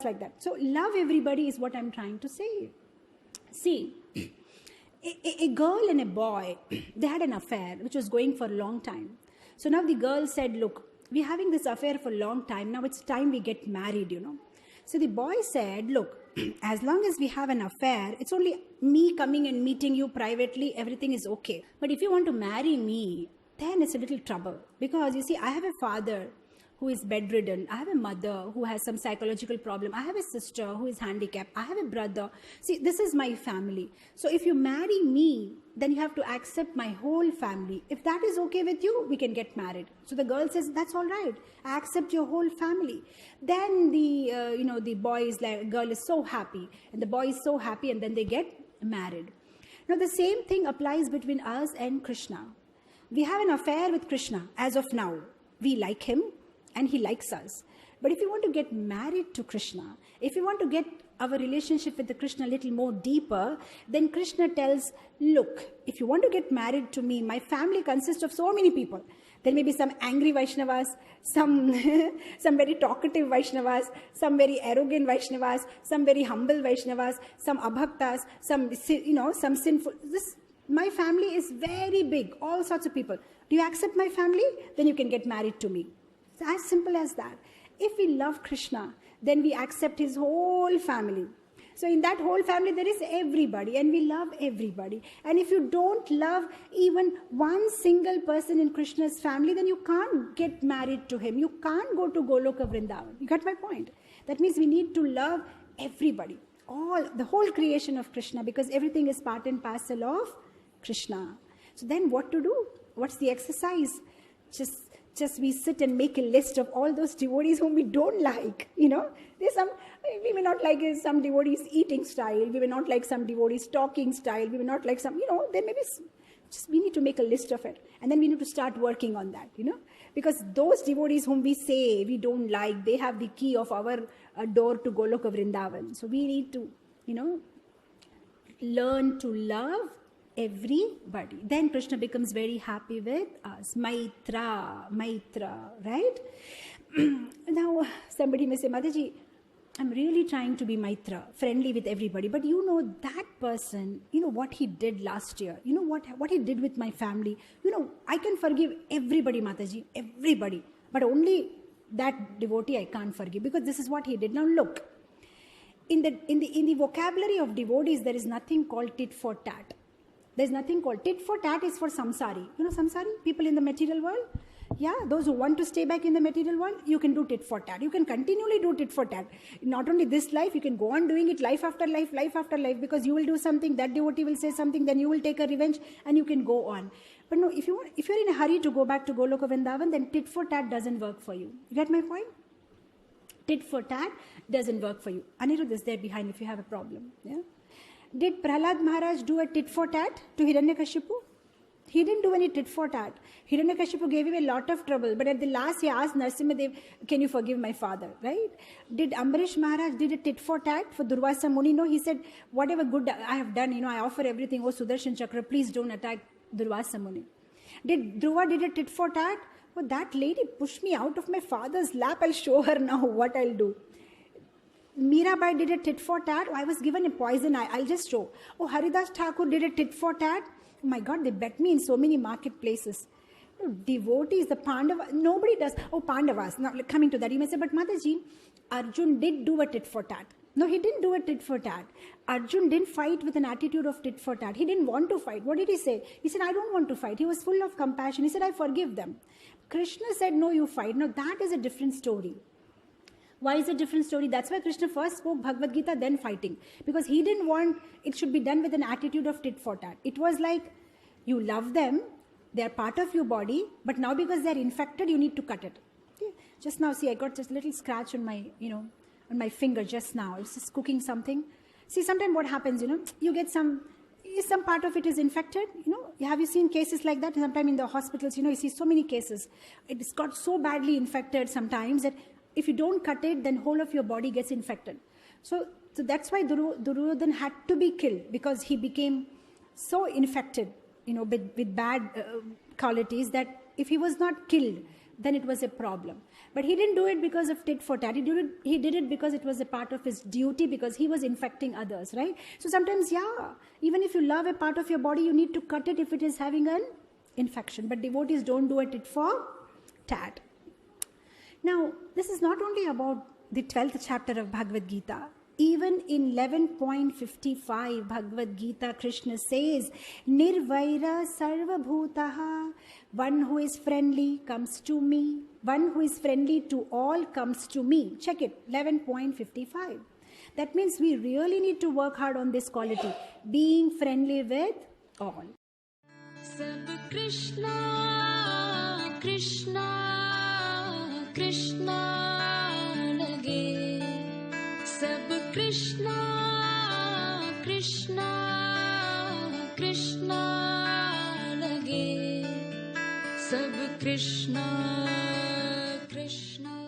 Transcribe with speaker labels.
Speaker 1: like that. So love everybody is what I'm trying to say. See, a girl and a boy, they had an affair which was going for a long time. So now the girl said, look, we're having this affair for a long time. Now it's time we get married, So the boy said, look, as long as we have an affair, it's only me coming and meeting you privately, everything is okay. But if you want to marry me, then it's a little trouble. Because you see, I have a father who is bedridden. I have a mother who has some psychological problem. I have a sister who is handicapped. I have a brother. See, this is my family. So if you marry me, then you have to accept my whole family. If that is okay with you, we can get married. So the girl says, that's all right. I accept your whole family. Then the boy is like, girl is so happy. And the boy is so happy, and then they get married. Now the same thing applies between us and Krishna. We have an affair with Krishna as of now. We like him and he likes us. But if you want to get married to Krishna, if you want to get our relationship with the Krishna a little more deeper, then Krishna tells, look, if you want to get married to me, my family consists of so many people. There may be some angry Vaishnavas, some very talkative Vaishnavas, some very arrogant Vaishnavas, some very humble Vaishnavas, some abhaktas, some sinful. My family is very big, all sorts of people. Do you accept my family? Then you can get married to me. It's as simple as that. If we love Krishna, then we accept his whole family. So in that whole family, there is everybody, and we love everybody. And if you don't love even one single person in Krishna's family, then you can't get married to him. You can't go to Goloka Vrindavan. You got my point? That means we need to love everybody, the whole creation of Krishna, because everything is part and parcel of Krishna. So then what to do? What's the exercise? Just we sit and make a list of all those devotees whom we don't like. There's we may not like some devotees' eating style. We may not like some devotees' talking style. We may not like some, there may be, we need to make a list of it. And then we need to start working on that, Because those devotees whom we say we don't like, they have the key of our door to Goloka Vrindavan. So we need to, learn to love everybody. Then Krishna becomes very happy with us. Maitra, right? Now, somebody may say, Mataji, I'm really trying to be Maitra, friendly with everybody. But that person, what he did last year, what he did with my family. I can forgive everybody, Mataji, everybody. But only that devotee I can't forgive, because this is what he did. Now look, in the vocabulary of devotees, there is nothing called tit for tat. There's nothing called tit for tat is for samsari. Samsari, people in the material world. Yeah, those who want to stay back in the material world, you can do tit for tat. You can continually do tit for tat. Not only this life, you can go on doing it life after life, because you will do something, that devotee will say something, then you will take a revenge, and you can go on. But no, if you're in a hurry to go back to Goloka Vrindavan, then tit for tat doesn't work for you. You get my point? Tit for tat doesn't work for you. Anirudh is there behind if you have a problem. Yeah. Did Prahlad Maharaj do a tit for tat to Hiranyakashipu? He didn't do any tit for tat. Hiranyakashipu gave him a lot of trouble, but at the last he asked Narasimhadev, can you forgive my father, right? Did Ambarish Maharaj did a tit for tat for Durvasa Muni? No, he said, whatever good I have done, I offer everything. Oh, Sudarshan Chakra, please don't attack Durvasa Muni. Did Dhruva did a tit for tat? Oh, that lady pushed me out of my father's lap. I'll show her now what I'll do. Mirabai did a tit for tat. Oh, I was given a poison eye. I'll just show. Oh, Haridas Thakur did a tit for tat. Oh my God, they bet me in so many marketplaces. Devotees, the Pandavas, nobody does. Oh, Pandavas. Now, coming to that, you may say, but Mataji, Arjun did do a tit for tat. No, he didn't do a tit for tat. Arjun didn't fight with an attitude of tit for tat. He didn't want to fight. What did he say? He said, I don't want to fight. He was full of compassion. He said, I forgive them. Krishna said, no, you fight. Now, that is a different story. Why is it a different story? That's why Krishna first spoke Bhagavad Gita, then fighting. Because he didn't want it should be done with an attitude of tit for tat. It was like, you love them, they're part of your body, but now because they're infected, you need to cut it. Okay? Just now, see, I got just a little scratch on my, on my finger just now. I was just cooking something. See, sometimes what happens, you get some part of it is infected, Have you seen cases like that? Sometimes in the hospitals, you see so many cases. It's got so badly infected sometimes that if you don't cut it, then whole of your body gets infected. So that's why Duryodhana had to be killed, because he became so infected, with bad qualities, that if he was not killed, then it was a problem. But he didn't do it because of tit for tat. He did it because it was a part of his duty, because he was infecting others, right? So sometimes, even if you love a part of your body, you need to cut it if it is having an infection. But devotees don't do it tit for tat. Now, this is not only about the 12th chapter of Bhagavad Gita. Even in 11.55 Bhagavad Gita, Krishna says, Nirvaira sarva bhutaha. One who is friendly comes to me. One who is friendly to all comes to me. Check it, 11.55. That means we really need to work hard on this quality, being friendly with all.
Speaker 2: Sab Krishna, Krishna, Krishna lage. Sab Krishna, Krishna, Krishna lage. Sab Krishna, Krishna